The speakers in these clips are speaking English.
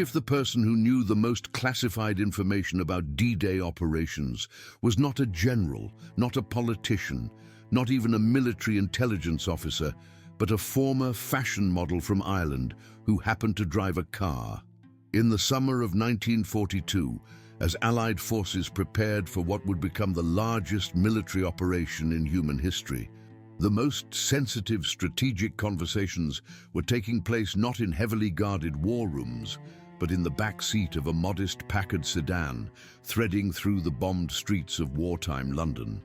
If the person who knew the most classified information about D-Day operations was not a general, not a politician, not even a military intelligence officer, but a former fashion model from Ireland who happened to drive a car. In the summer of 1942, as Allied forces prepared for what would become the largest military operation in human history, the most sensitive strategic conversations were taking place not in heavily guarded war rooms, but in the back seat of a modest Packard sedan, threading through the bombed streets of wartime London.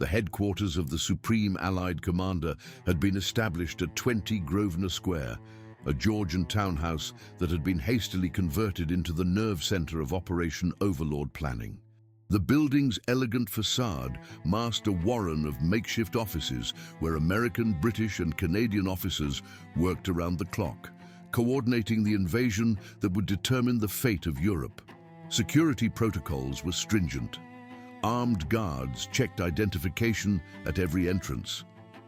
The headquarters of the Supreme Allied Commander had been established at 20 Grosvenor Square, a Georgian townhouse that had been hastily converted into the nerve center of Operation Overlord planning. The building's elegant facade masked a warren of makeshift offices where American, British, and Canadian officers worked around the clock, coordinating the invasion that would determine the fate of Europe. Security protocols were stringent. Armed guards checked identification at every entrance.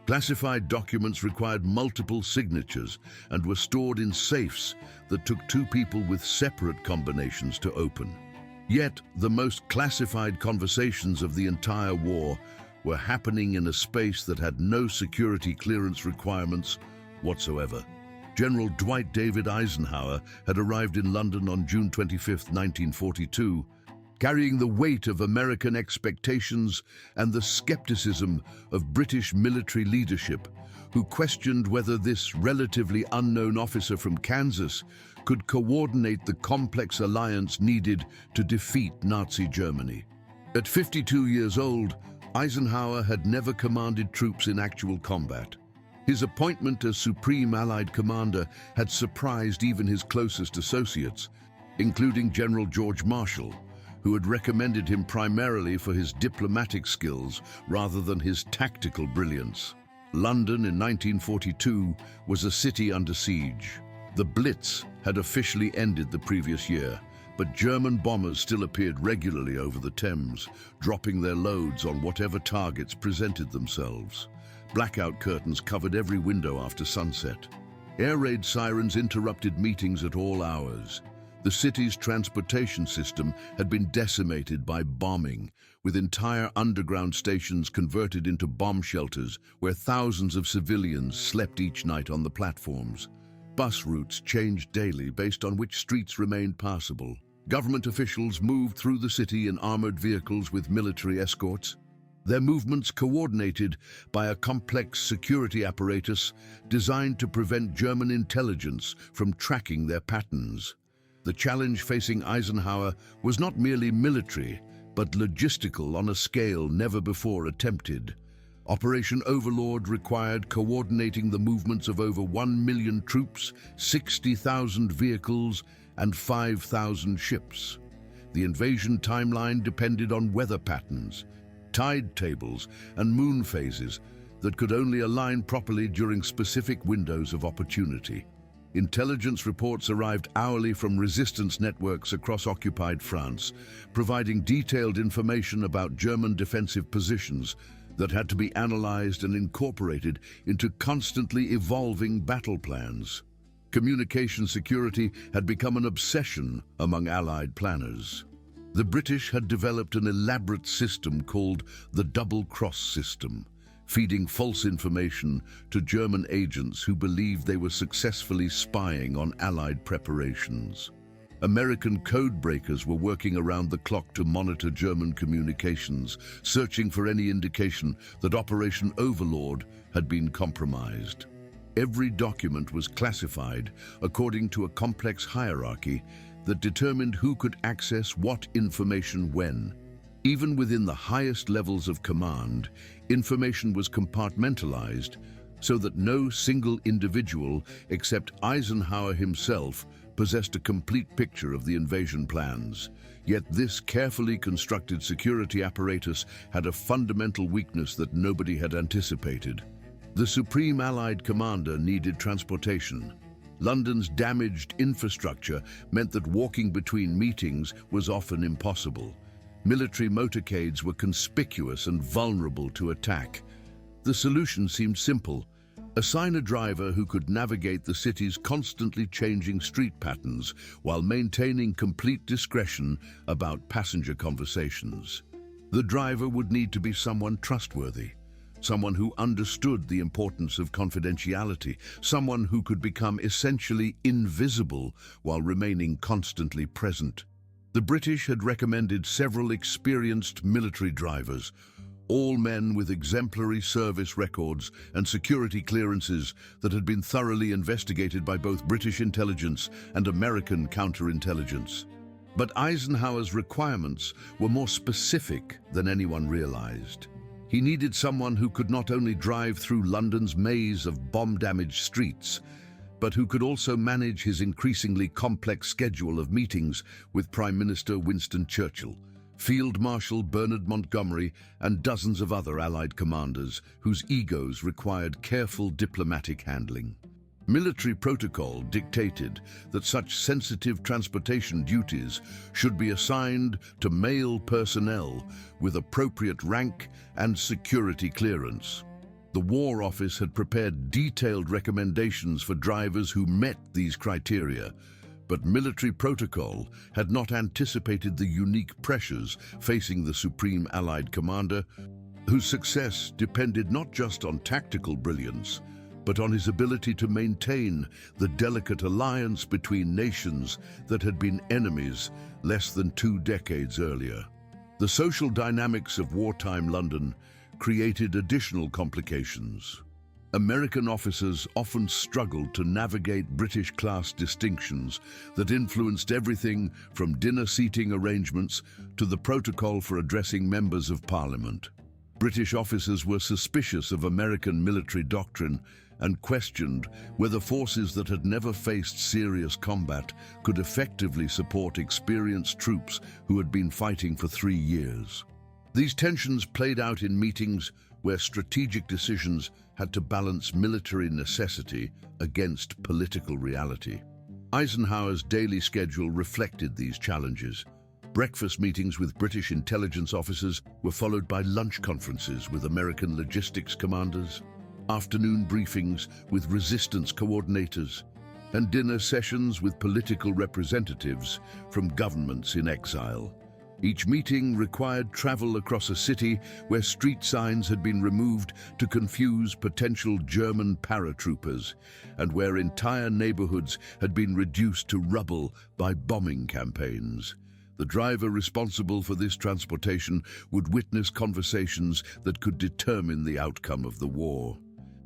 Classified documents required multiple signatures and were stored in safes that took two people with separate combinations to open. Yet, the most classified conversations of the entire war were happening in a space that had no security clearance requirements whatsoever. General Dwight David Eisenhower had arrived in London on June 25, 1942, carrying the weight of American expectations and the skepticism of British military leadership, who questioned whether this relatively unknown officer from Kansas could coordinate the complex alliance needed to defeat Nazi Germany. At 52 years old, Eisenhower had never commanded troops in actual combat. His appointment as Supreme Allied Commander had surprised even his closest associates, including General George Marshall, who had recommended him primarily for his diplomatic skills rather than his tactical brilliance. London in 1942 was a city under siege. The Blitz had officially ended the previous year, but German bombers still appeared regularly over the Thames, dropping their loads on whatever targets presented themselves. Blackout curtains covered every window after sunset. Air raid sirens interrupted meetings at all hours. The city's transportation system had been decimated by bombing, with entire underground stations converted into bomb shelters where thousands of civilians slept each night on the platforms. Bus routes changed daily based on which streets remained passable. Government officials moved through the city in armored vehicles with military escorts, their movements coordinated by a complex security apparatus designed to prevent German intelligence from tracking their patterns. The challenge facing Eisenhower was not merely military, but logistical on a scale never before attempted. Operation Overlord required coordinating the movements of over 1 million troops, 60,000 vehicles, and 5,000 ships. The invasion timeline depended on weather patterns, tide tables, and moon phases that could only align properly during specific windows of opportunity. Intelligence reports arrived hourly from resistance networks across occupied France, providing detailed information about German defensive positions that had to be analyzed and incorporated into constantly evolving battle plans. Communication security had become an obsession among Allied planners. The British had developed an elaborate system called the double-cross system, feeding false information to German agents who believed they were successfully spying on Allied preparations. American code breakers were working around the clock to monitor German communications, searching for any indication that Operation Overlord had been compromised. Every document was classified according to a complex hierarchy that determined who could access what information when. Even within the highest levels of command, information was compartmentalized so that no single individual except Eisenhower himself possessed a complete picture of the invasion plans. Yet this carefully constructed security apparatus had a fundamental weakness that nobody had anticipated. The Supreme Allied Commander needed transportation. London's damaged infrastructure meant that walking between meetings was often impossible. Military motorcades were conspicuous and vulnerable to attack. The solution seemed simple: Assign a driver who could navigate the city's constantly changing street patterns while maintaining complete discretion about passenger conversations. The driver would need to be someone trustworthy, someone who understood the importance of confidentiality, someone who could become essentially invisible while remaining constantly present. The British had recommended several experienced military drivers, all men with exemplary service records and security clearances that had been thoroughly investigated by both British intelligence and American counterintelligence. But Eisenhower's requirements were more specific than anyone realized. He needed someone who could not only drive through London's maze of bomb-damaged streets, but who could also manage his increasingly complex schedule of meetings with Prime Minister Winston Churchill, Field Marshal Bernard Montgomery, and dozens of other Allied commanders whose egos required careful diplomatic handling. Military protocol dictated that such sensitive transportation duties should be assigned to male personnel with appropriate rank and security clearance. The War Office had prepared detailed recommendations for drivers who met these criteria, but military protocol had not anticipated the unique pressures facing the Supreme Allied Commander, whose success depended not just on tactical brilliance, but on his ability to maintain the delicate alliance between nations that had been enemies less than 2 decades earlier. The social dynamics of wartime London created additional complications. American officers often struggled to navigate British class distinctions that influenced everything from dinner seating arrangements to the protocol for addressing members of Parliament. British officers were suspicious of American military doctrine and questioned whether forces that had never faced serious combat could effectively support experienced troops who had been fighting for 3 years. These tensions played out in meetings where strategic decisions had to balance military necessity against political reality. Eisenhower's daily schedule reflected these challenges. Breakfast meetings with British intelligence officers were followed by lunch conferences with American logistics commanders, afternoon briefings with resistance coordinators, and dinner sessions with political representatives from governments in exile. Each meeting required travel across a city where street signs had been removed to confuse potential German paratroopers, and where entire neighborhoods had been reduced to rubble by bombing campaigns. The driver responsible for this transportation would witness conversations that could determine the outcome of the war.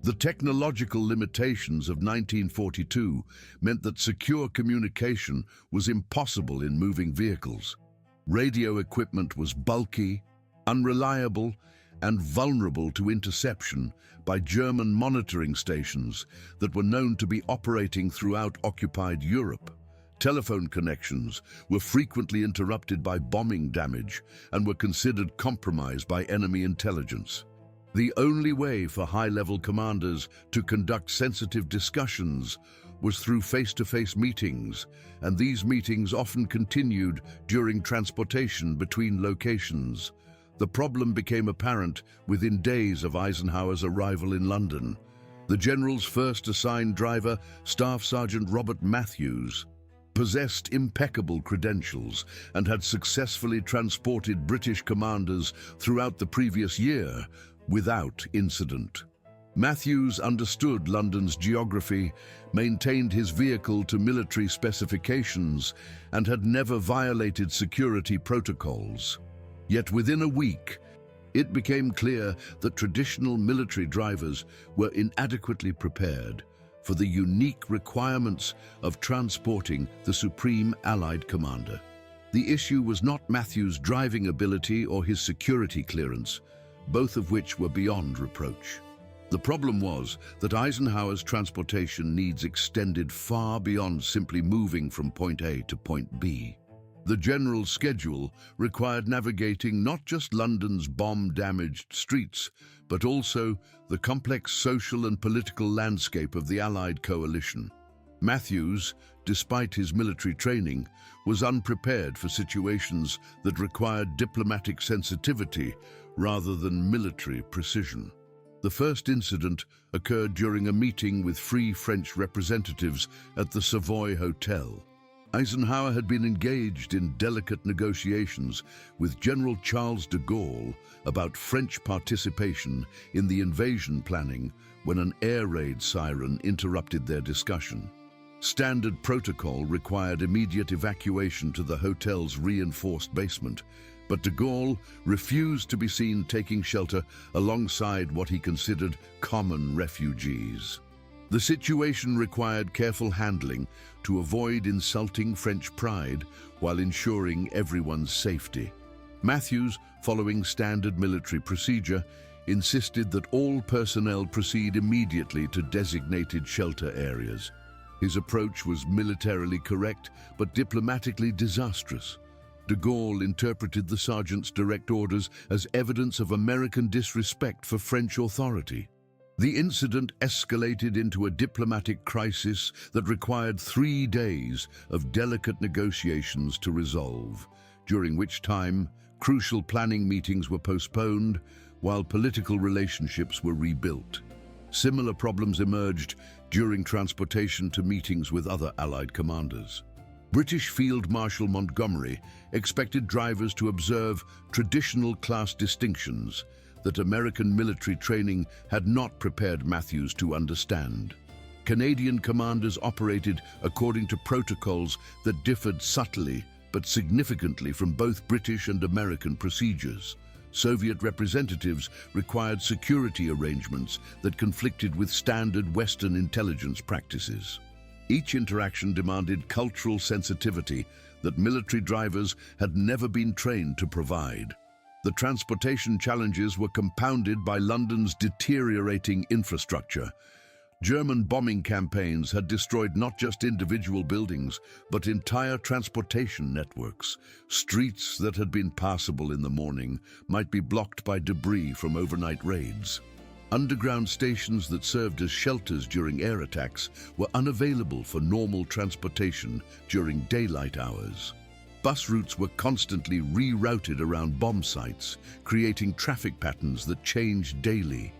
The technological limitations of 1942 meant that secure communication was impossible in moving vehicles. Radio equipment was bulky, unreliable, and vulnerable to interception by German monitoring stations that were known to be operating throughout occupied Europe. Telephone connections were frequently interrupted by bombing damage and were considered compromised by enemy intelligence. The only way for high-level commanders to conduct sensitive discussions was through face-to-face meetings, and these meetings often continued during transportation between locations. The problem became apparent within days of Eisenhower's arrival in London. The general's first assigned driver, Staff Sergeant Robert Matthews, possessed impeccable credentials and had successfully transported British commanders throughout the previous year without incident. Matthews understood London's geography, maintained his vehicle to military specifications, and had never violated security protocols. Yet within a week, it became clear that traditional military drivers were inadequately prepared for the unique requirements of transporting the Supreme Allied Commander. The issue was not Matthews' driving ability or his security clearance, both of which were beyond reproach. The problem was that Eisenhower's transportation needs extended far beyond simply moving from point A to point B. The general's schedule required navigating not just London's bomb-damaged streets, but also the complex social and political landscape of the Allied coalition. Matthews, despite his military training, was unprepared for situations that required diplomatic sensitivity rather than military precision. The first incident occurred during a meeting with Free French representatives at the Savoy Hotel. Eisenhower had been engaged in delicate negotiations with General Charles de Gaulle about French participation in the invasion planning when an air raid siren interrupted their discussion. Standard protocol required immediate evacuation to the hotel's reinforced basement, but de Gaulle refused to be seen taking shelter alongside what he considered common refugees. The situation required careful handling to avoid insulting French pride while ensuring everyone's safety. Matthews, following standard military procedure, insisted that all personnel proceed immediately to designated shelter areas. His approach was militarily correct, but diplomatically disastrous. De Gaulle interpreted the sergeant's direct orders as evidence of American disrespect for French authority. The incident escalated into a diplomatic crisis that required 3 days of delicate negotiations to resolve, during which time crucial planning meetings were postponed while political relationships were rebuilt. Similar problems emerged during transportation to meetings with other Allied commanders. British Field Marshal Montgomery expected drivers to observe traditional class distinctions that American military training had not prepared Matthews to understand. Canadian commanders operated according to protocols that differed subtly but significantly from both British and American procedures. Soviet representatives required security arrangements that conflicted with standard Western intelligence practices. Each interaction demanded cultural sensitivity that military drivers had never been trained to provide. The transportation challenges were compounded by London's deteriorating infrastructure. German bombing campaigns had destroyed not just individual buildings, but entire transportation networks. Streets that had been passable in the morning might be blocked by debris from overnight raids. Underground stations that served as shelters during air attacks were unavailable for normal transportation during daylight hours. Bus routes were constantly rerouted around bomb sites, creating traffic patterns that changed daily.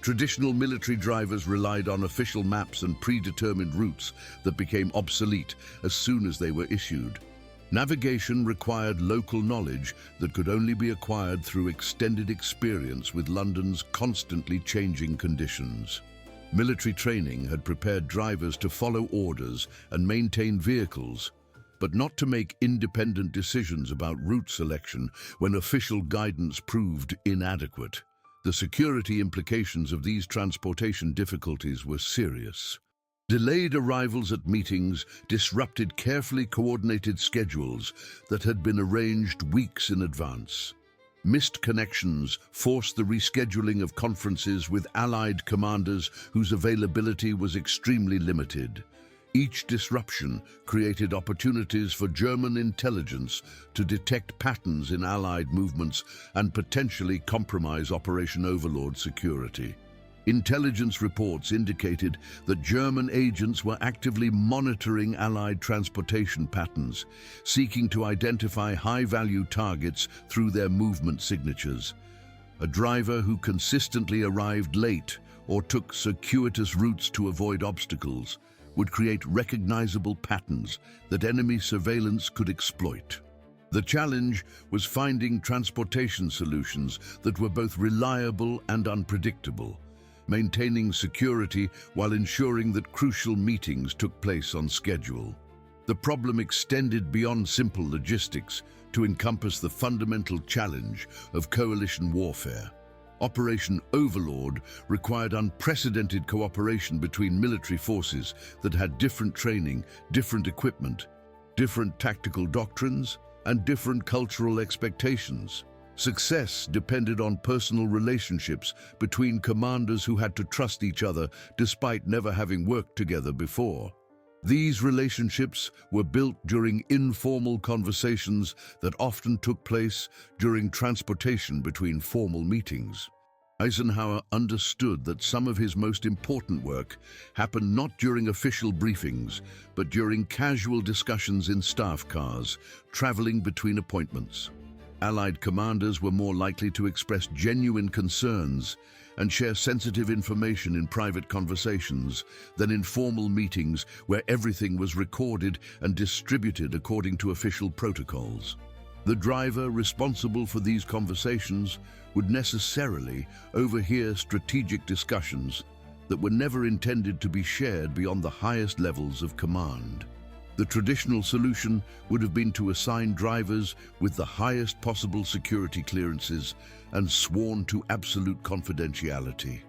Traditional military drivers relied on official maps and predetermined routes that became obsolete as soon as they were issued. Navigation required local knowledge that could only be acquired through extended experience with London's constantly changing conditions. Military training had prepared drivers to follow orders and maintain vehicles, but not to make independent decisions about route selection when official guidance proved inadequate. The security implications of these transportation difficulties were serious. Delayed arrivals at meetings disrupted carefully coordinated schedules that had been arranged weeks in advance. Missed connections forced the rescheduling of conferences with Allied commanders whose availability was extremely limited. Each disruption created opportunities for German intelligence to detect patterns in Allied movements and potentially compromise Operation Overlord security. Intelligence reports indicated that German agents were actively monitoring Allied transportation patterns, seeking to identify high-value targets through their movement signatures. A driver who consistently arrived late or took circuitous routes to avoid obstacles would create recognizable patterns that enemy surveillance could exploit. The challenge was finding transportation solutions that were both reliable and unpredictable, maintaining security while ensuring that crucial meetings took place on schedule. The problem extended beyond simple logistics to encompass the fundamental challenge of coalition warfare. Operation Overlord required unprecedented cooperation between military forces that had different training, different equipment, different tactical doctrines, and different cultural expectations. Success depended on personal relationships between commanders who had to trust each other despite never having worked together before. These relationships were built during informal conversations that often took place during transportation between formal meetings. Eisenhower understood that some of his most important work happened not during official briefings, but during casual discussions in staff cars, traveling between appointments. Allied commanders were more likely to express genuine concerns and share sensitive information in private conversations than in formal meetings where everything was recorded and distributed according to official protocols. The driver responsible for these conversations would necessarily overhear strategic discussions that were never intended to be shared beyond the highest levels of command. The traditional solution would have been to assign drivers with the highest possible security clearances and sworn to absolute confidentiality.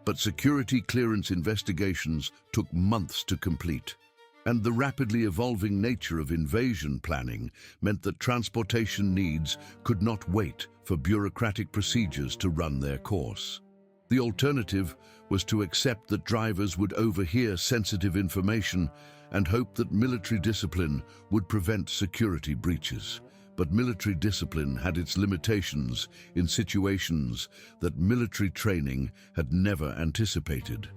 But security clearance investigations took months to complete, and the rapidly evolving nature of invasion planning meant that transportation needs could not wait for bureaucratic procedures to run their course. The alternative was to accept that drivers would overhear sensitive information and hope that military discipline would prevent security breaches. But military discipline had its limitations in situations that military training had never anticipated.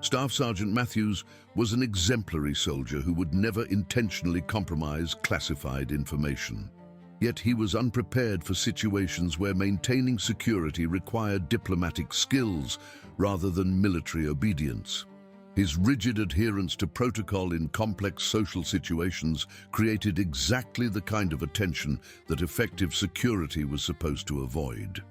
Staff Sergeant Matthews was an exemplary soldier who would never intentionally compromise classified information. Yet he was unprepared for situations where maintaining security required diplomatic skills rather than military obedience. His rigid adherence to protocol in complex social situations created exactly the kind of attention that effective security was supposed to avoid.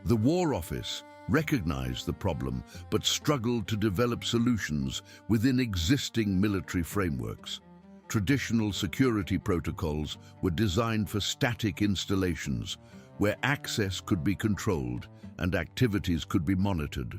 The War Office recognized the problem but struggled to develop solutions within existing military frameworks. Traditional security protocols were designed for static installations where access could be controlled and activities could be monitored.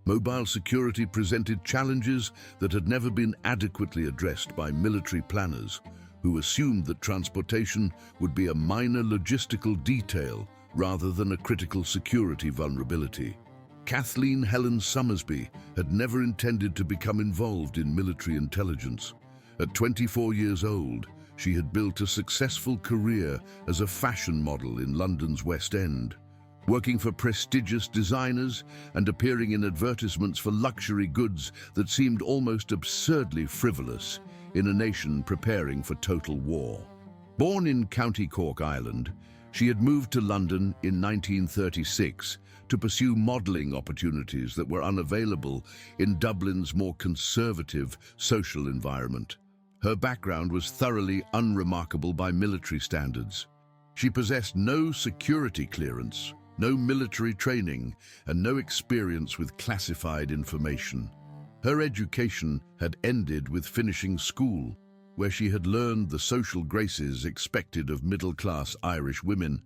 Mobile security presented challenges that had never been adequately addressed by military planners, who assumed that transportation would be a minor logistical detail rather than a critical security vulnerability. Kathleen Helen Summersby had never intended to become involved in military intelligence. At 24 years old, she had built a successful career as a fashion model in London's West End, working for prestigious designers and appearing in advertisements for luxury goods that seemed almost absurdly frivolous in a nation preparing for total war. Born in County Cork, Ireland, she had moved to London in 1936 to pursue modelling opportunities that were unavailable in Dublin's more conservative social environment. Her background was thoroughly unremarkable by military standards. She possessed no security clearance, no military training, and no experience with classified information. Her education had ended with finishing school, where she had learned the social graces expected of middle-class Irish women,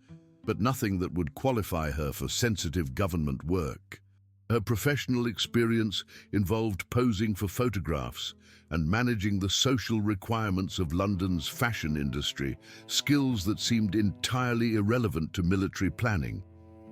but nothing that would qualify her for sensitive government work. Her professional experience involved posing for photographs and managing the social requirements of London's fashion industry, skills that seemed entirely irrelevant to military planning.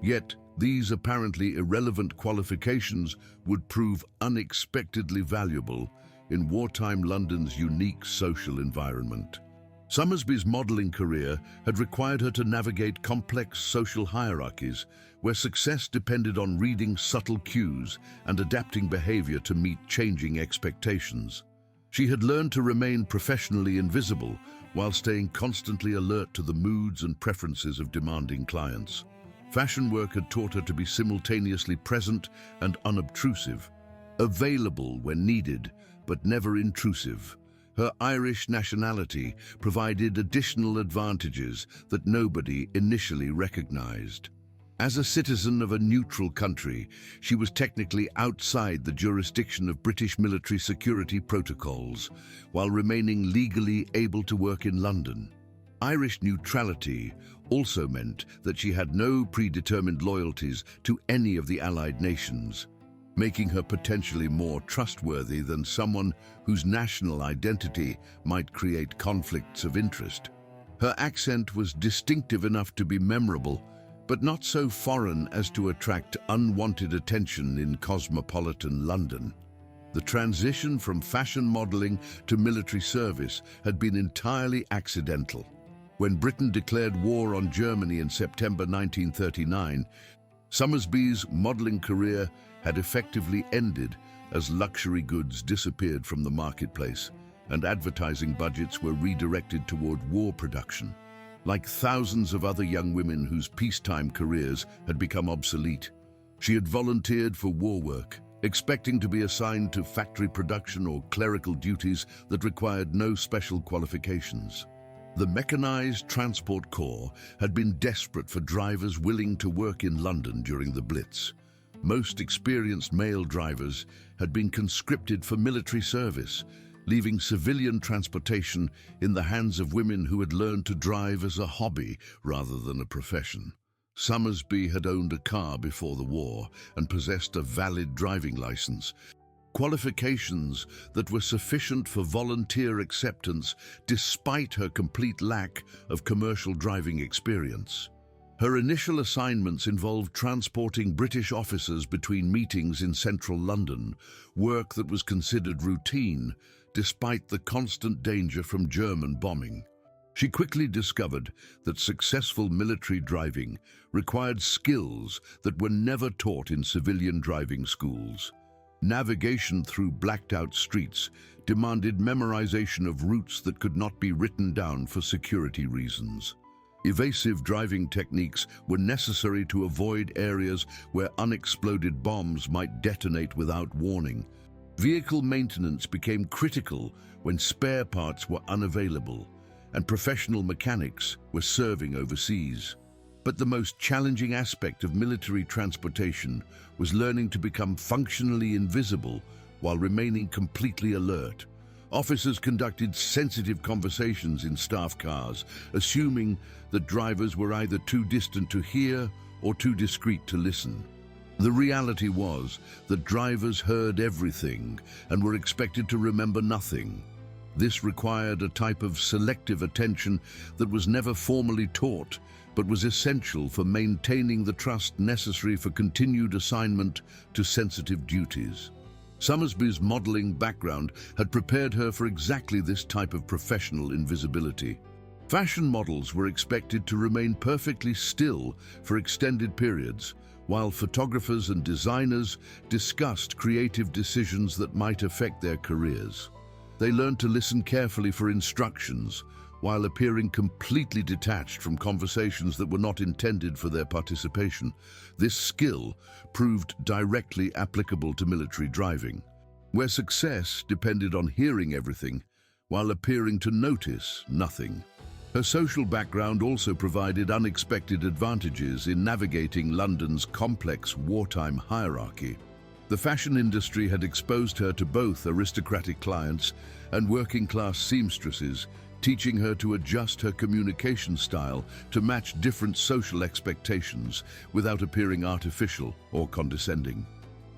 Yet, these apparently irrelevant qualifications would prove unexpectedly valuable in wartime London's unique social environment. Summersby's modelling career had required her to navigate complex social hierarchies where success depended on reading subtle cues and adapting behaviour to meet changing expectations. She had learned to remain professionally invisible while staying constantly alert to the moods and preferences of demanding clients. Fashion work had taught her to be simultaneously present and unobtrusive, available when needed, but never intrusive. Her Irish nationality provided additional advantages that nobody initially recognized. As a citizen of a neutral country, she was technically outside the jurisdiction of British military security protocols, while remaining legally able to work in London. Irish neutrality also meant that she had no predetermined loyalties to any of the Allied nations, making her potentially more trustworthy than someone whose national identity might create conflicts of interest. Her accent was distinctive enough to be memorable, but not so foreign as to attract unwanted attention in cosmopolitan London. The transition from fashion modelling to military service had been entirely accidental. When Britain declared war on Germany in September 1939, Summersby's modelling career had effectively ended as luxury goods disappeared from the marketplace and advertising budgets were redirected toward war production. like thousands of other young women whose peacetime careers had become obsolete. She had volunteered for war work, expecting to be assigned to factory production or clerical duties that required no special qualifications. The Mechanized Transport Corps had been desperate for drivers willing to work in London during the Blitz. Most experienced male drivers had been conscripted for military service, leaving civilian transportation in the hands of women who had learned to drive as a hobby rather than a profession. Summersby had owned a car before the war and possessed a valid driving license, qualifications that were sufficient for volunteer acceptance despite her complete lack of commercial driving experience. Her initial assignments involved transporting British officers between meetings in central London, work that was considered routine despite the constant danger from German bombing. She quickly discovered that successful military driving required skills that were never taught in civilian driving schools. Navigation through blacked-out streets demanded memorization of routes that could not be written down for security reasons. Evasive driving techniques were necessary to avoid areas where unexploded bombs might detonate without warning. Vehicle maintenance became critical when spare parts were unavailable, and professional mechanics were serving overseas. But the most challenging aspect of military transportation was learning to become functionally invisible while remaining completely alert. Officers conducted sensitive conversations in staff cars, assuming that drivers were either too distant to hear or too discreet to listen. The reality was that drivers heard everything and were expected to remember nothing. This required a type of selective attention that was never formally taught, but was essential for maintaining the trust necessary for continued assignment to sensitive duties. Summersby's modeling background had prepared her for exactly this type of professional invisibility. Fashion models were expected to remain perfectly still for extended periods, while photographers and designers discussed creative decisions that might affect their careers. They learned to listen carefully for instructions, while appearing completely detached from conversations that were not intended for their participation. This skill proved directly applicable to military driving, where success depended on hearing everything while appearing to notice nothing. Her social background also provided unexpected advantages in navigating London's complex wartime hierarchy. The fashion industry had exposed her to both aristocratic clients and working-class seamstresses, teaching her to adjust her communication style to match different social expectations without appearing artificial or condescending.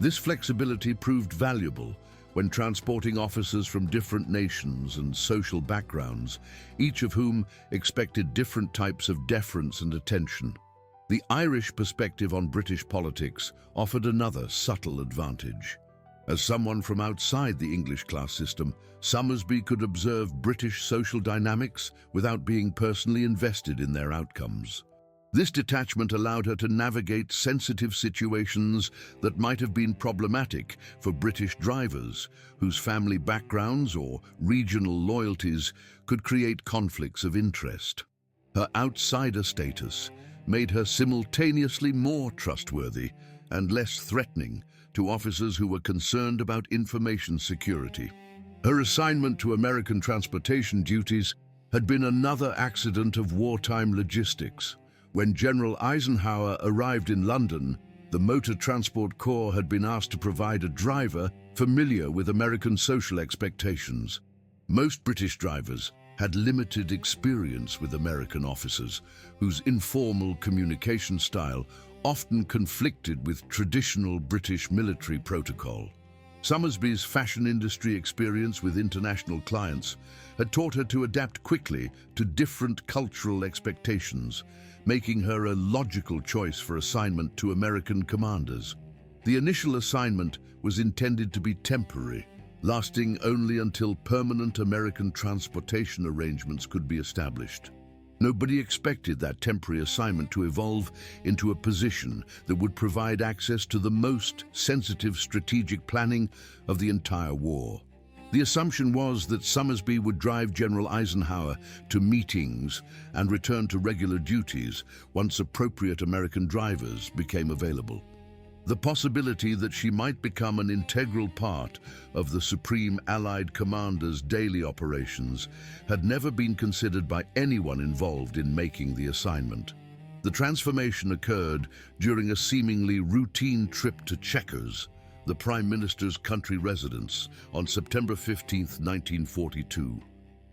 This flexibility proved valuable when transporting officers from different nations and social backgrounds, each of whom expected different types of deference and attention. The Irish perspective on British politics offered another subtle advantage. As someone from outside the English class system, Summersby could observe British social dynamics without being personally invested in their outcomes. This detachment allowed her to navigate sensitive situations that might have been problematic for British drivers, whose family backgrounds or regional loyalties could create conflicts of interest. Her outsider status made her simultaneously more trustworthy and less threatening to officers who were concerned about information security. Her assignment to American transportation duties had been another accident of wartime logistics. When General Eisenhower arrived in London, the Motor Transport Corps had been asked to provide a driver familiar with American social expectations. Most British drivers had limited experience with American officers, whose informal communication style often conflicted with traditional British military protocol. Summersby's fashion industry experience with international clients had taught her to adapt quickly to different cultural expectations, making her a logical choice for assignment to American commanders. The initial assignment was intended to be temporary, lasting only until permanent American transportation arrangements could be established. Nobody expected that temporary assignment to evolve into a position that would provide access to the most sensitive strategic planning of the entire war. The assumption was that Summersby would drive General Eisenhower to meetings and return to regular duties once appropriate American drivers became available. The possibility that she might become an integral part of the Supreme Allied Commander's daily operations had never been considered by anyone involved in making the assignment. The transformation occurred during a seemingly routine trip to Chequers, the Prime Minister's country residence, on September 15, 1942.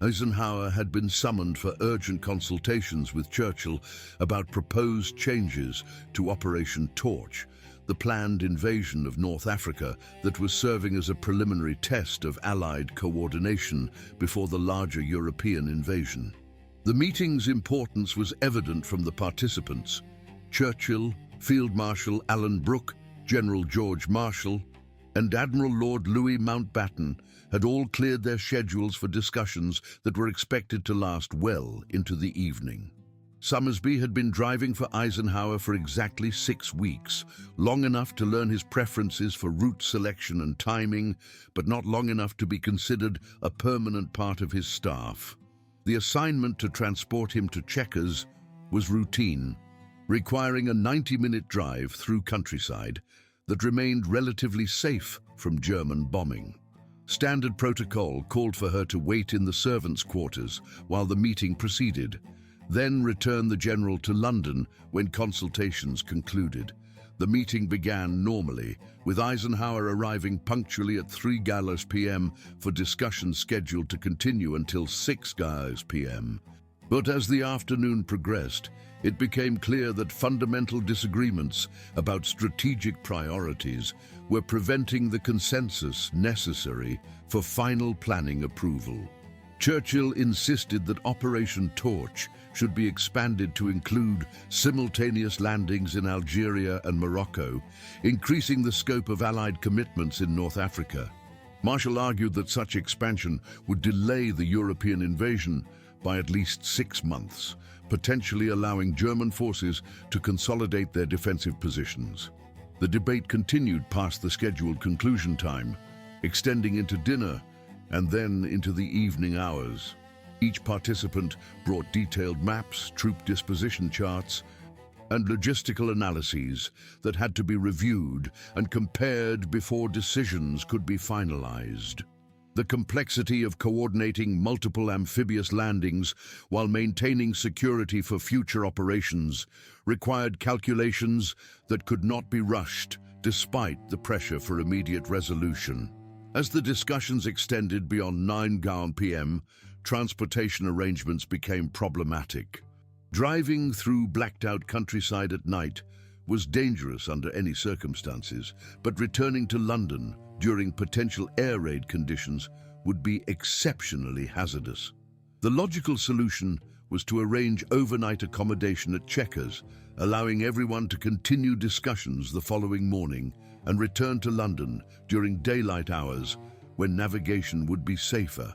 Eisenhower had been summoned for urgent consultations with Churchill about proposed changes to Operation Torch, the planned invasion of North Africa that was serving as a preliminary test of Allied coordination before the larger European invasion. The meeting's importance was evident from the participants. Churchill, Field Marshal Alan Brooke, General George Marshall, and Admiral Lord Louis Mountbatten had all cleared their schedules for discussions that were expected to last well into the evening. Summersby had been driving for Eisenhower for exactly 6 weeks, long enough to learn his preferences for route selection and timing, but not long enough to be considered a permanent part of his staff. The assignment to transport him to Chequers was routine, requiring a 90-minute drive through countryside that remained relatively safe from German bombing. Standard protocol called for her to wait in the servants' quarters while the meeting proceeded, then return the general to London when consultations concluded. The meeting began normally, with Eisenhower arriving punctually at 3 p.m. for discussions scheduled to continue until 6 p.m. But as the afternoon progressed, it became clear that fundamental disagreements about strategic priorities were preventing the consensus necessary for final planning approval. Churchill insisted that Operation Torch should be expanded to include simultaneous landings in Algeria and Morocco, increasing the scope of Allied commitments in North Africa. Marshall argued that such expansion would delay the European invasion by at least 6 months, potentially allowing German forces to consolidate their defensive positions. The debate continued past the scheduled conclusion time, extending into dinner and then into the evening hours. Each participant brought detailed maps, troop disposition charts, and logistical analyses that had to be reviewed and compared before decisions could be finalized. The complexity of coordinating multiple amphibious landings while maintaining security for future operations required calculations that could not be rushed despite the pressure for immediate resolution. As the discussions extended beyond 9 p.m., transportation arrangements became problematic. Driving through blacked-out countryside at night was dangerous under any circumstances, but returning to London during potential air raid conditions would be exceptionally hazardous. The logical solution was to arrange overnight accommodation at Chequers, allowing everyone to continue discussions the following morning and return to London during daylight hours when navigation would be safer.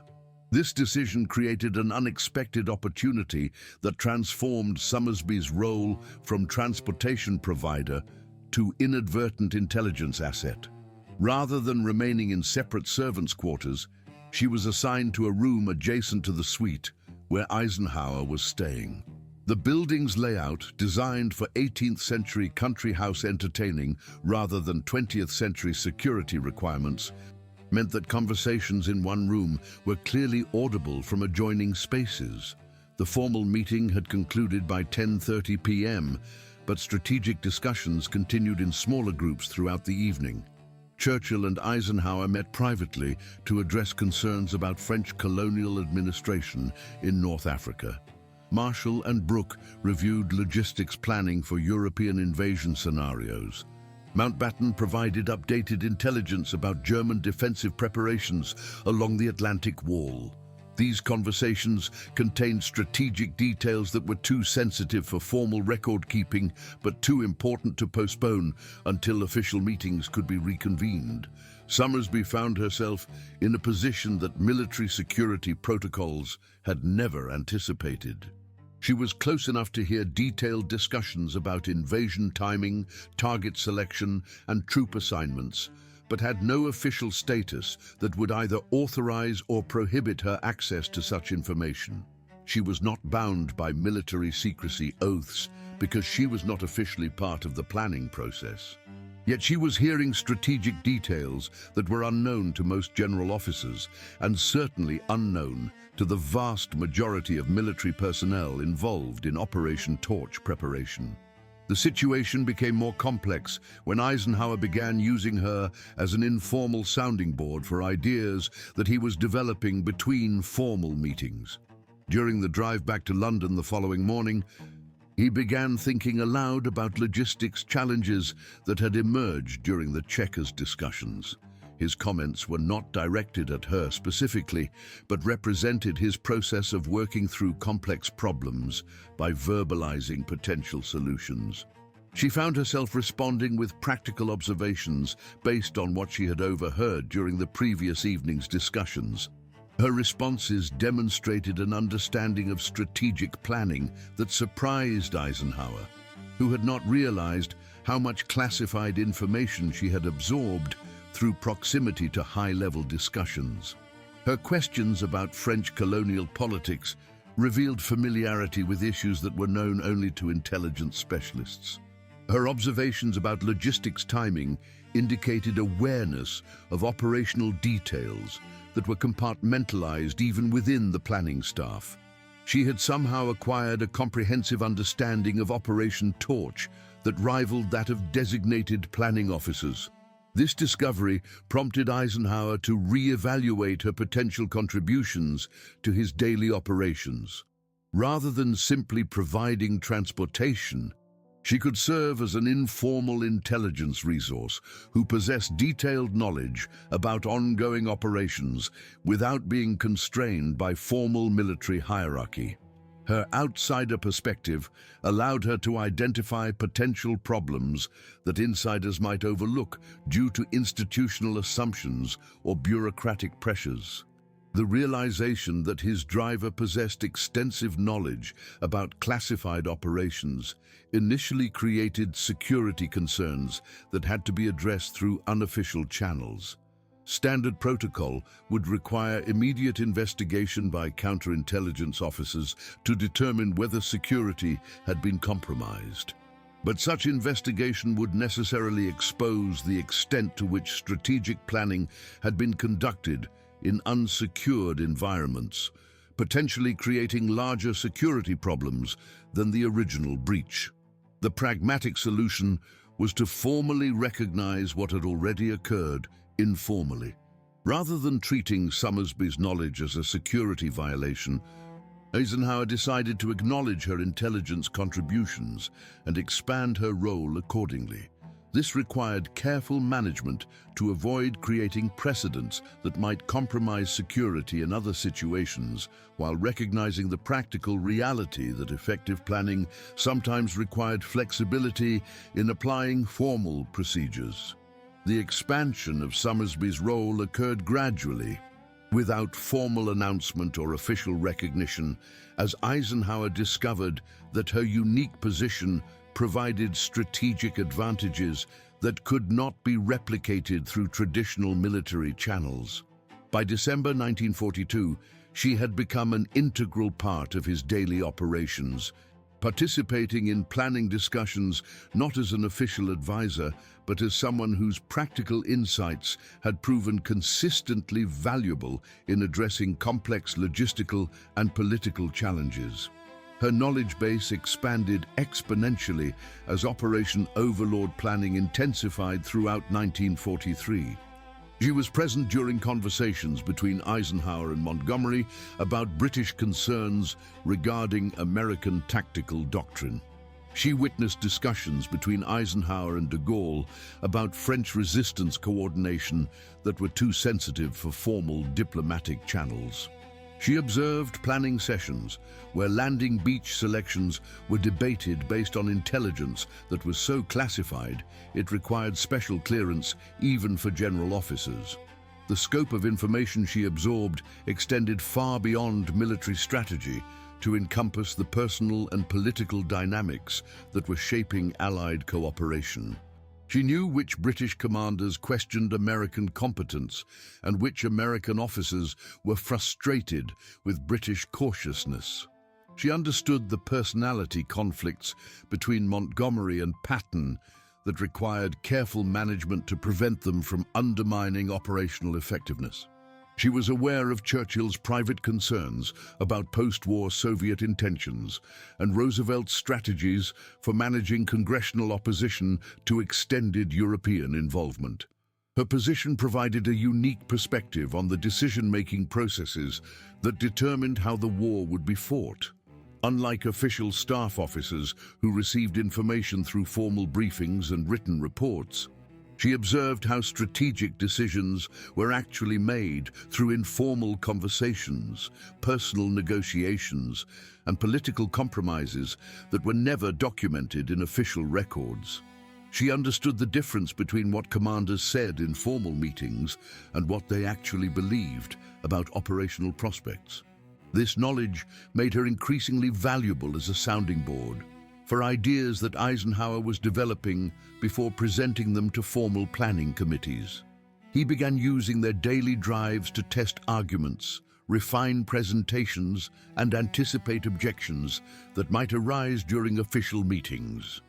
This decision created an unexpected opportunity that transformed Summersby's role from transportation provider to inadvertent intelligence asset. Rather than remaining in separate servants' quarters, she was assigned to a room adjacent to the suite where Eisenhower was staying. The building's layout, designed for 18th century country house entertaining rather than 20th century security requirements, meant that conversations in one room were clearly audible from adjoining spaces. The formal meeting had concluded by 10:30 p.m., but strategic discussions continued in smaller groups throughout the evening. Churchill and Eisenhower met privately to address concerns about French colonial administration in North Africa. Marshall and Brooke reviewed logistics planning for European invasion scenarios. Mountbatten provided updated intelligence about German defensive preparations along the Atlantic Wall. These conversations contained strategic details that were too sensitive for formal record-keeping, but too important to postpone until official meetings could be reconvened. Summersby found herself in a position that military security protocols had never anticipated. She was close enough to hear detailed discussions about invasion timing, target selection, and troop assignments, but had no official status that would either authorize or prohibit her access to such information. She was not bound by military secrecy oaths because she was not officially part of the planning process. Yet she was hearing strategic details that were unknown to most general officers and certainly unknown to the vast majority of military personnel involved in Operation Torch preparation. The situation became more complex when Eisenhower began using her as an informal sounding board for ideas that he was developing between formal meetings. During the drive back to London the following morning, he began thinking aloud about logistics challenges that had emerged during the Chequers discussions. His comments were not directed at her specifically, but represented his process of working through complex problems by verbalizing potential solutions. She found herself responding with practical observations based on what she had overheard during the previous evening's discussions. Her responses demonstrated an understanding of strategic planning that surprised Eisenhower, who had not realized how much classified information she had absorbed through proximity to high-level discussions. Her questions about French colonial politics revealed familiarity with issues that were known only to intelligence specialists. Her observations about logistics timing indicated awareness of operational details that were compartmentalized even within the planning staff. She had somehow acquired a comprehensive understanding of Operation Torch that rivaled that of designated planning officers. This discovery prompted Eisenhower to re-evaluate her potential contributions to his daily operations. Rather than simply providing transportation, she could serve as an informal intelligence resource who possessed detailed knowledge about ongoing operations without being constrained by formal military hierarchy. Her outsider perspective allowed her to identify potential problems that insiders might overlook due to institutional assumptions or bureaucratic pressures. The realization that his driver possessed extensive knowledge about classified operations initially created security concerns that had to be addressed through unofficial channels. Standard protocol would require immediate investigation by counterintelligence officers to determine whether security had been compromised. But such investigation would necessarily expose the extent to which strategic planning had been conducted in unsecured environments, potentially creating larger security problems than the original breach. The pragmatic solution was to formally recognize what had already occurred informally. Rather than treating Summersby's knowledge as a security violation, Eisenhower decided to acknowledge her intelligence contributions and expand her role accordingly. This required careful management to avoid creating precedents that might compromise security in other situations, while recognizing the practical reality that effective planning sometimes required flexibility in applying formal procedures. The expansion of Summersby's role occurred gradually, without formal announcement or official recognition, as Eisenhower discovered that her unique position provided strategic advantages that could not be replicated through traditional military channels. By December 1942, she had become an integral part of his daily operations, participating in planning discussions not as an official advisor, but as someone whose practical insights had proven consistently valuable in addressing complex logistical and political challenges. Her knowledge base expanded exponentially as Operation Overlord planning intensified throughout 1943. She was present during conversations between Eisenhower and Montgomery about British concerns regarding American tactical doctrine. She witnessed discussions between Eisenhower and de Gaulle about French resistance coordination that were too sensitive for formal diplomatic channels. She observed planning sessions where landing beach selections were debated based on intelligence that was so classified it required special clearance even for general officers. The scope of information she absorbed extended far beyond military strategy to encompass the personal and political dynamics that were shaping Allied cooperation. She knew which British commanders questioned American competence and which American officers were frustrated with British cautiousness. She understood the personality conflicts between Montgomery and Patton that required careful management to prevent them from undermining operational effectiveness. She was aware of Churchill's private concerns about post-war Soviet intentions and Roosevelt's strategies for managing congressional opposition to extended European involvement. Her position provided a unique perspective on the decision-making processes that determined how the war would be fought. Unlike official staff officers who received information through formal briefings and written reports, she observed how strategic decisions were actually made through informal conversations, personal negotiations, and political compromises that were never documented in official records. She understood the difference between what commanders said in formal meetings and what they actually believed about operational prospects. This knowledge made her increasingly valuable as a sounding board for ideas that Eisenhower was developing before presenting them to formal planning committees. He began using their daily drives to test arguments, refine presentations, and anticipate objections that might arise during official meetings.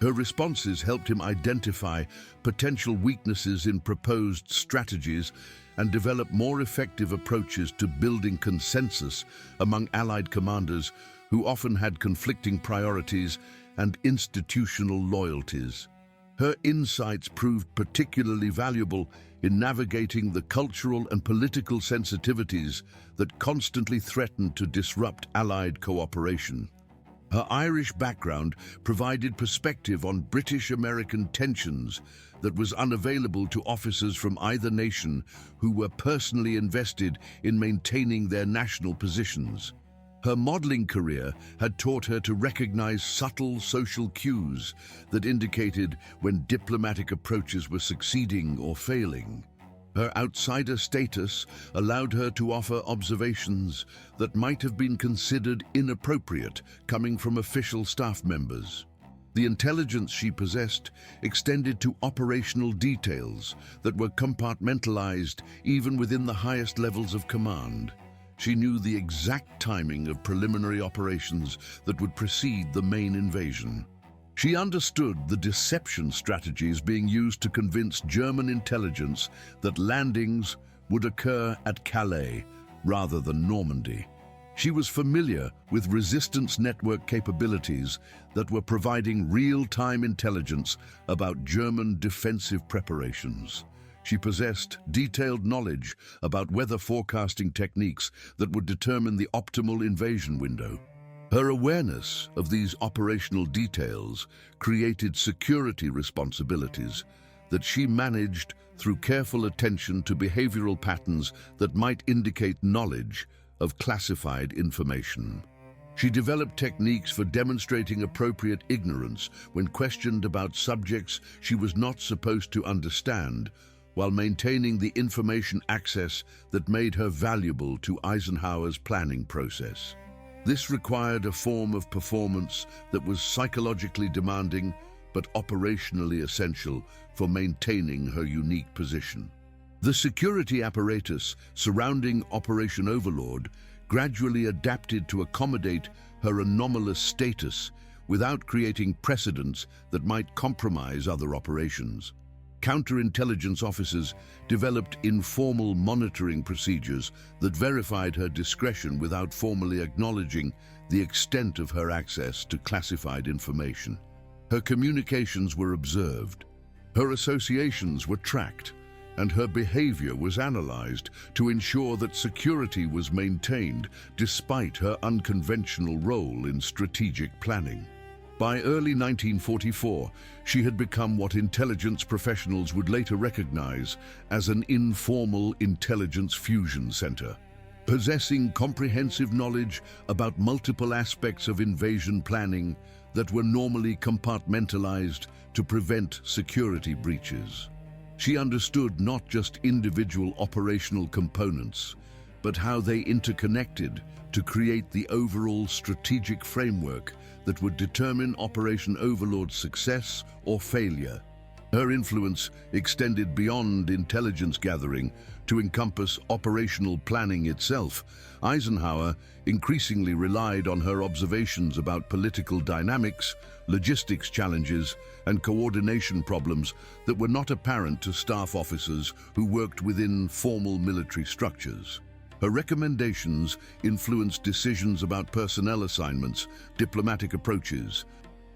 Her responses helped him identify potential weaknesses in proposed strategies and develop more effective approaches to building consensus among Allied commanders who often had conflicting priorities and institutional loyalties. Her insights proved particularly valuable in navigating the cultural and political sensitivities that constantly threatened to disrupt Allied cooperation. Her Irish background provided perspective on British-American tensions that was unavailable to officers from either nation who were personally invested in maintaining their national positions. Her modeling career had taught her to recognize subtle social cues that indicated when diplomatic approaches were succeeding or failing. Her outsider status allowed her to offer observations that might have been considered inappropriate coming from official staff members. The intelligence she possessed extended to operational details that were compartmentalized even within the highest levels of command. She knew the exact timing of preliminary operations that would precede the main invasion. She understood the deception strategies being used to convince German intelligence that landings would occur at Calais rather than Normandy. She was familiar with resistance network capabilities that were providing real-time intelligence about German defensive preparations. She possessed detailed knowledge about weather forecasting techniques that would determine the optimal invasion window. Her awareness of these operational details created security responsibilities that she managed through careful attention to behavioral patterns that might indicate knowledge of classified information. She developed techniques for demonstrating appropriate ignorance when questioned about subjects she was not supposed to understand, while maintaining the information access that made her valuable to Eisenhower's planning process. This required a form of performance that was psychologically demanding but operationally essential for maintaining her unique position. The security apparatus surrounding Operation Overlord gradually adapted to accommodate her anomalous status without creating precedents that might compromise other operations. Counterintelligence officers developed informal monitoring procedures that verified her discretion without formally acknowledging the extent of her access to classified information. Her communications were observed, her associations were tracked, and her behavior was analyzed to ensure that security was maintained despite her unconventional role in strategic planning. By early 1944, she had become what intelligence professionals would later recognize as an informal intelligence fusion center, possessing comprehensive knowledge about multiple aspects of invasion planning that were normally compartmentalized to prevent security breaches. She understood not just individual operational components, but how they interconnected to create the overall strategic framework that would determine Operation Overlord's success or failure. Her influence extended beyond intelligence gathering to encompass operational planning itself. Eisenhower increasingly relied on her observations about political dynamics, logistics challenges, and coordination problems that were not apparent to staff officers who worked within formal military structures. Her recommendations influenced decisions about personnel assignments, diplomatic approaches,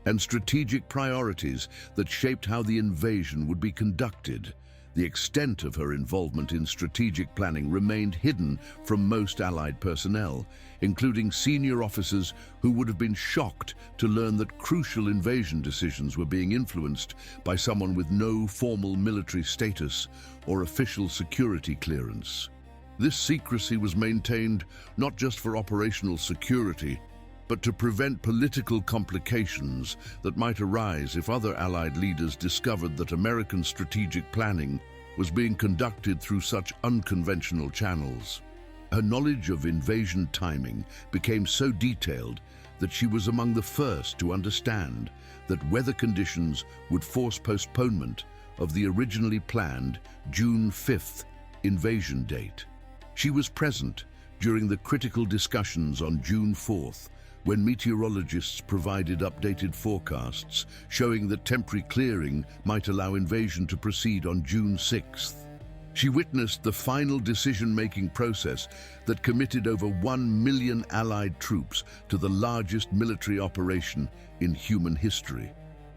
and strategic priorities that shaped how the invasion would be conducted. The extent of her involvement in strategic planning remained hidden from most Allied personnel, including senior officers who would have been shocked to learn that crucial invasion decisions were being influenced by someone with no formal military status or official security clearance. This secrecy was maintained not just for operational security, but to prevent political complications that might arise if other Allied leaders discovered that American strategic planning was being conducted through such unconventional channels. Her knowledge of invasion timing became so detailed that she was among the first to understand that weather conditions would force postponement of the originally planned June 5th invasion date. She was present during the critical discussions on June 4th, when meteorologists provided updated forecasts showing that temporary clearing might allow invasion to proceed on June 6th. She witnessed the final decision-making process that committed over 1 million Allied troops to the largest military operation in human history.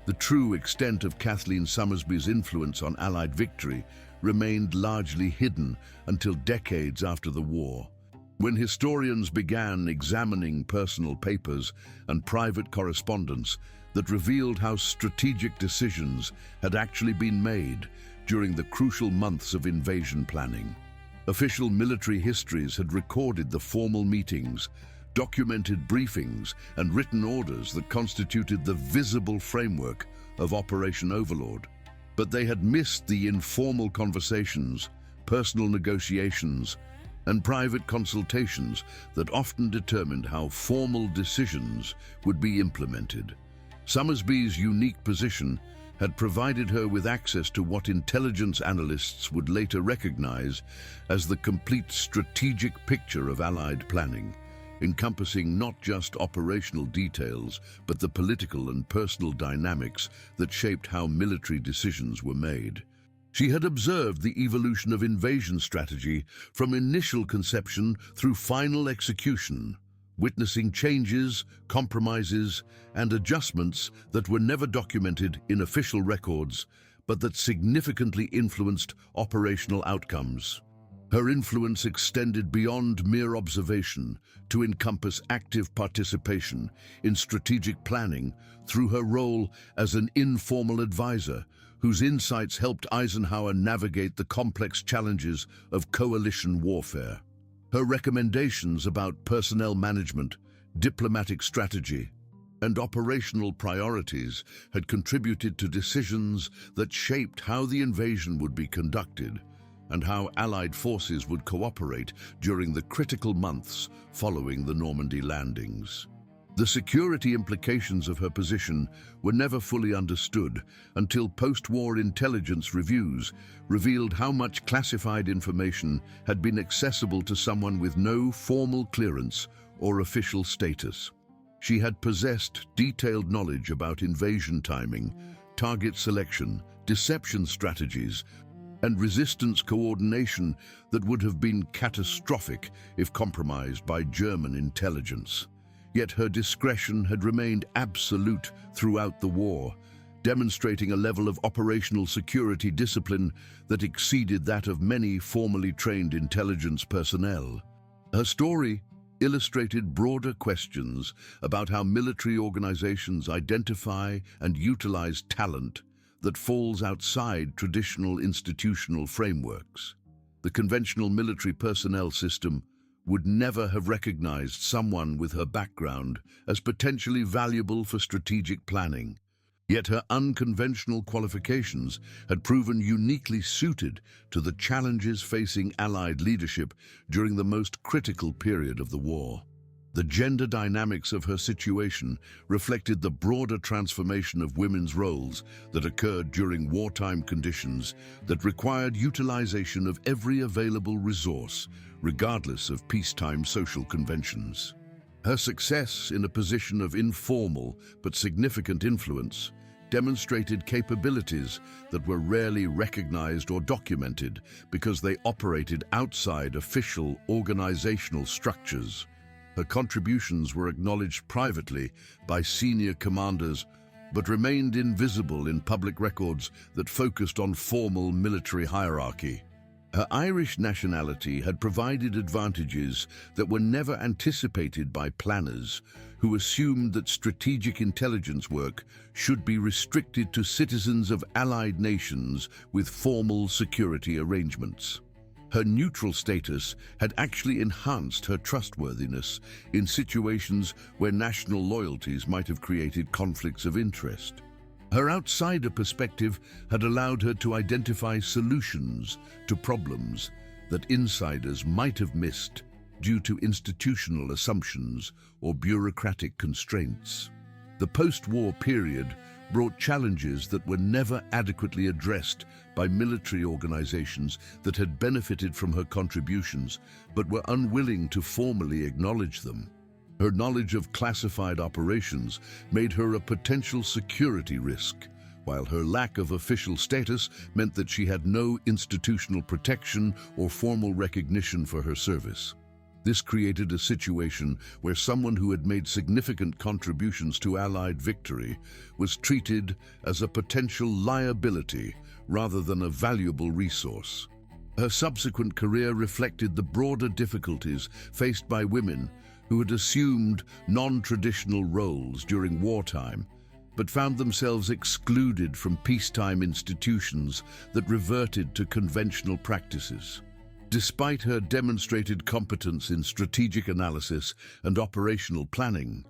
The true extent of Kathleen Summersby's influence on Allied victory remained largely hidden until decades after the war. When historians began examining personal papers and private correspondence that revealed how strategic decisions had actually been made during the crucial months of invasion planning. Official military histories had recorded the formal meetings, documented briefings, and written orders that constituted the visible framework of Operation Overlord. But they had missed the informal conversations, personal negotiations, and private consultations that often determined how formal decisions would be implemented. Summersby's unique position had provided her with access to what intelligence analysts would later recognize as the complete strategic picture of Allied planning, encompassing not just operational details, but the political and personal dynamics that shaped how military decisions were made. She had observed the evolution of invasion strategy from initial conception through final execution, witnessing changes, compromises, and adjustments that were never documented in official records, but that significantly influenced operational outcomes. Her influence extended beyond mere observation to encompass active participation in strategic planning through her role as an informal advisor, whose insights helped Eisenhower navigate the complex challenges of coalition warfare. Her recommendations about personnel management, diplomatic strategy, and operational priorities had contributed to decisions that shaped how the invasion would be conducted and how Allied forces would cooperate during the critical months following the Normandy landings. The security implications of her position were never fully understood until post-war intelligence reviews revealed how much classified information had been accessible to someone with no formal clearance or official status. She had possessed detailed knowledge about invasion timing, target selection, deception strategies, and resistance coordination that would have been catastrophic if compromised by German intelligence. Yet her discretion had remained absolute throughout the war, demonstrating a level of operational security discipline that exceeded that of many formally trained intelligence personnel. Her story illustrated broader questions about how military organizations identify and utilize talent that falls outside traditional institutional frameworks. The conventional military personnel system would never have recognized someone with her background as potentially valuable for strategic planning. Yet her unconventional qualifications had proven uniquely suited to the challenges facing Allied leadership during the most critical period of the war. The gender dynamics of her situation reflected the broader transformation of women's roles that occurred during wartime conditions that required utilization of every available resource, regardless of peacetime social conventions. Her success in a position of informal but significant influence demonstrated capabilities that were rarely recognized or documented because they operated outside official organizational structures. Her contributions were acknowledged privately by senior commanders, but remained invisible in public records that focused on formal military hierarchy. Her Irish nationality had provided advantages that were never anticipated by planners who assumed that strategic intelligence work should be restricted to citizens of allied nations with formal security arrangements. Her neutral status had actually enhanced her trustworthiness in situations where national loyalties might have created conflicts of interest. Her outsider perspective had allowed her to identify solutions to problems that insiders might have missed due to institutional assumptions or bureaucratic constraints. The post-war period brought challenges that were never adequately addressed by military organizations that had benefited from her contributions but were unwilling to formally acknowledge them. Her knowledge of classified operations made her a potential security risk, while her lack of official status meant that she had no institutional protection or formal recognition for her service. This created a situation where someone who had made significant contributions to Allied victory was treated as a potential liability rather than a valuable resource. Her subsequent career reflected the broader difficulties faced by women who had assumed non-traditional roles during wartime, but found themselves excluded from peacetime institutions that reverted to conventional practices. Despite her demonstrated competence in strategic analysis and operational planning,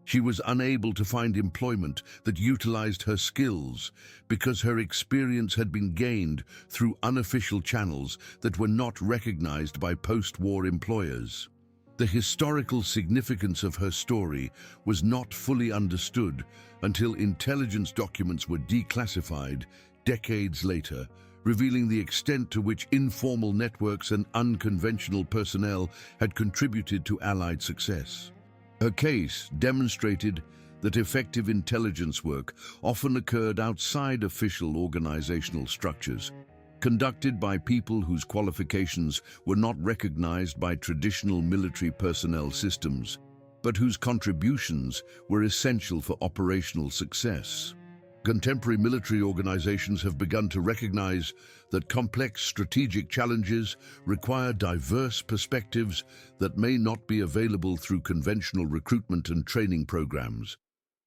she was unable to find employment that utilized her skills because her experience had been gained through unofficial channels that were not recognized by post-war employers. The historical significance of her story was not fully understood until intelligence documents were declassified decades later, revealing the extent to which informal networks and unconventional personnel had contributed to Allied success. Her case demonstrated that effective intelligence work often occurred outside official organizational structures, conducted by people whose qualifications were not recognized by traditional military personnel systems, but whose contributions were essential for operational success. Contemporary military organizations have begun to recognize that complex strategic challenges require diverse perspectives that may not be available through conventional recruitment and training programs.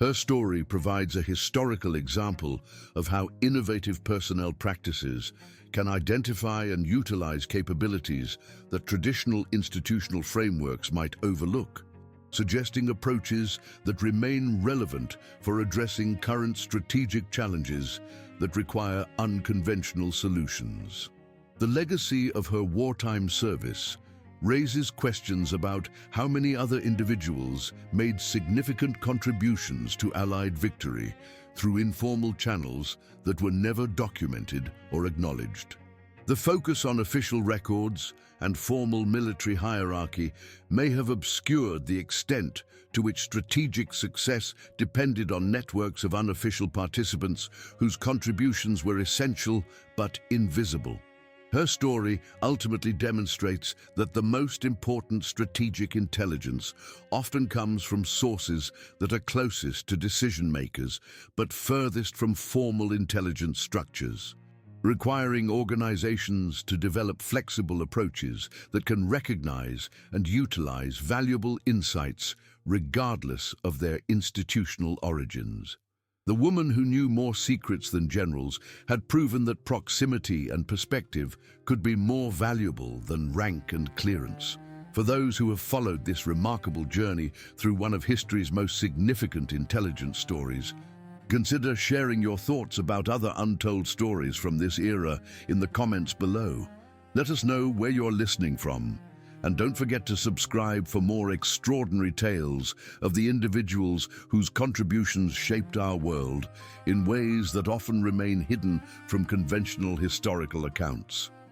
Her story provides a historical example of how innovative personnel practices can identify and utilize capabilities that traditional institutional frameworks might overlook, suggesting approaches that remain relevant for addressing current strategic challenges that require unconventional solutions. The legacy of her wartime service raises questions about how many other individuals made significant contributions to Allied victory through informal channels that were never documented or acknowledged. The focus on official records and formal military hierarchy may have obscured the extent to which strategic success depended on networks of unofficial participants whose contributions were essential but invisible. Her story ultimately demonstrates that the most important strategic intelligence often comes from sources that are closest to decision-makers but furthest from formal intelligence structures, requiring organizations to develop flexible approaches that can recognize and utilize valuable insights regardless of their institutional origins. The woman who knew more secrets than generals had proven that proximity and perspective could be more valuable than rank and clearance. For those who have followed this remarkable journey through one of history's most significant intelligence stories, consider sharing your thoughts about other untold stories from this era in the comments below. Let us know where you're listening from And don't forget to subscribe for more extraordinary tales of the individuals whose contributions shaped our world in ways that often remain hidden from conventional historical accounts.